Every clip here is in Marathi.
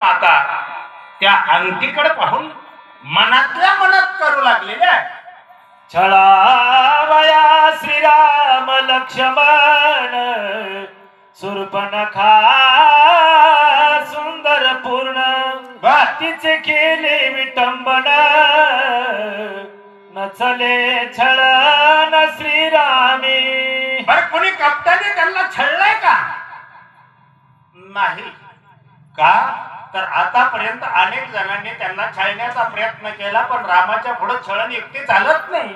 आता त्या अंगठीकडे पाहून मनातल्या मनात करू लागलेल्या छळावया श्रीराम लक्ष्मण सुर्पणखा सुंदर पूर्ण तिचे केले विटंबन नचले छळन श्रीरामी. बर कोणी कपटाने त्यांना छळलंय का? नाही. का तर आतापर्यंत अनेक जणांनी त्यांना छळण्याचा प्रयत्न केला, पण रामाच्या पुढे छळण एकटे चालत नाही.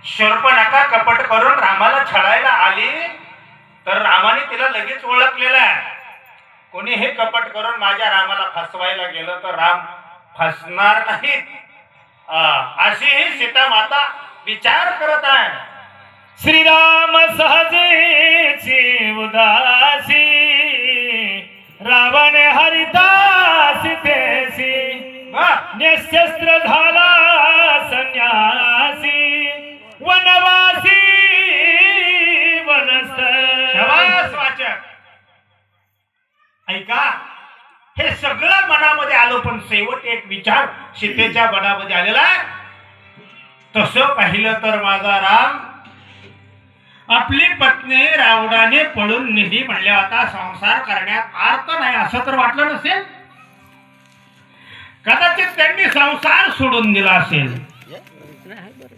शूर्पणखा कपट करून रामाला छळायला आली तर रामाने तिला लगेच ओळखलेलं आहे. कोणी हे कपट करून माझ्या रामाला फसवायला गेलं तर राम फसणार नाहीत, अशी ही सीता माता विचार करत आहे. श्रीराम सहजेची उदासी रावण हरिदासी तेसी निशस्त्र झाला संन्यासी वनवासी वनस्थ. शबास वाचक. ऐका, हे सगळं मनामध्ये आलं, पण शेवट एक विचार सीतेच्या मनामध्ये आलेला. तसं पाहिलं तर माझा राम आपली पत्नी रावणाने पळून नेली म्हणल्या आता संसार करण्यात अर्थ नाही असं तर वाटलं नसेल. कदाचित त्यांनी संसार सोडून दिला असेल.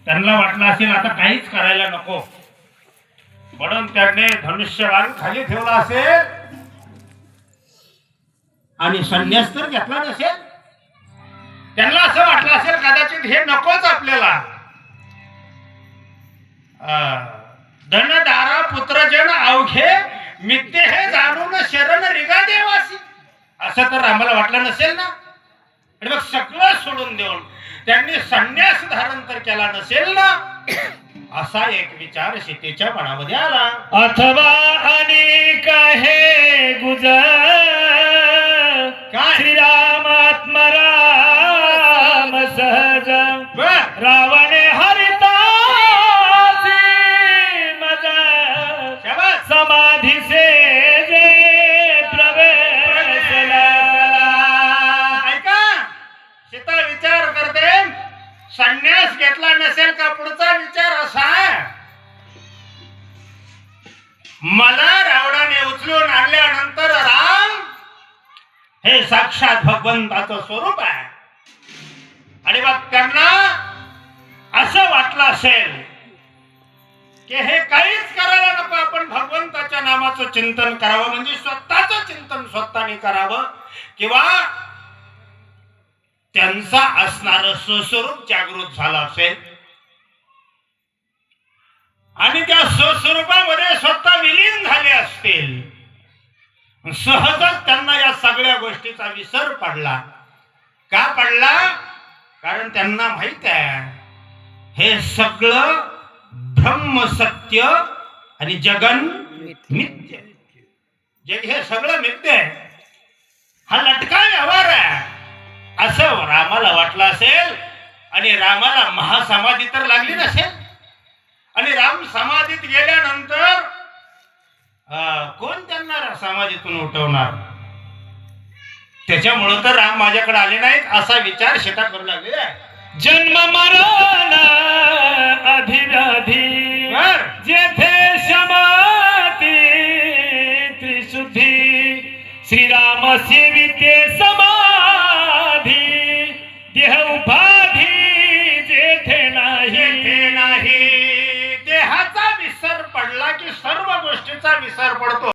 त्यांना वाटलं असेल आता काहीच करायला नको, म्हणून त्यांनी धनुष्यबाण खाली ठेवला असेल आणि संन्यास तर घेतला नसेल. त्यांना असं वाटलं असेल कदाचित हे नकोच आपल्याला. धनदारा पुत्रजन अवघे मित्ते हे जाणून शरण रिगा देवासी असं तर आम्हाला वाटलं नसेल ना. आणि मग सगळं सोडून देऊन त्यांनी संन्यास धारण तर केला नसेल ना, असा एक विचार सीतेच्या मनामध्ये आला. अथवा अनेक हे गुजर श्रीराम आत्मराम सहज रावणे हरिता समाधी से जे प्रवेशला. ऐका, सीता विचार करते संन्यास घेतला नसेल का पुढचा विचार असा मला रावणाने उचलून आणल्यानंतर राम हे साक्षात भगवंताचं स्वरूप आहे. आणि मग त्यांना असं वाटलं असेल की हे काहीच करायला नको, आपण भगवंताच्या नामाचं चिंतन करावं, म्हणजे स्वतःचं चिंतन स्वतःने करावं, किंवा त्यांचा असणारं स्वस्वरूप जागृत झालं असेल आणि त्या स्वस्वरूपामध्ये स्वतः विलीन झाले असतील. सहजच त्यांना या सगळ्या गोष्टीचा विसर पडला. का पडला? कारण त्यांना माहित आहे हे सगळं ब्रह्म सत्य आणि जगन मिथ्य. जग हे सगळं मिथ्य आहे, हा लटका व्यवहार आहे असं रामाला वाटलं असेल. आणि रामाला महासमाधी तर लागली नसेल. आणि राम समाधीत गेल्यानंतर कोण त्यांना समाधीतून उठवणार? त्याच्यामुळे तर राम माझ्याकडे आले नाहीत असा विचार सीता करू लागलेला आहे. जन्म मरण अधिव्याधी जेथे समाधी त्रिशुद्धी श्रीराम सेविते समाधी देह उपाधी जेथे नाही. देहाचा विसर पडला की सर्व गोष्टीचा विसर पडतो.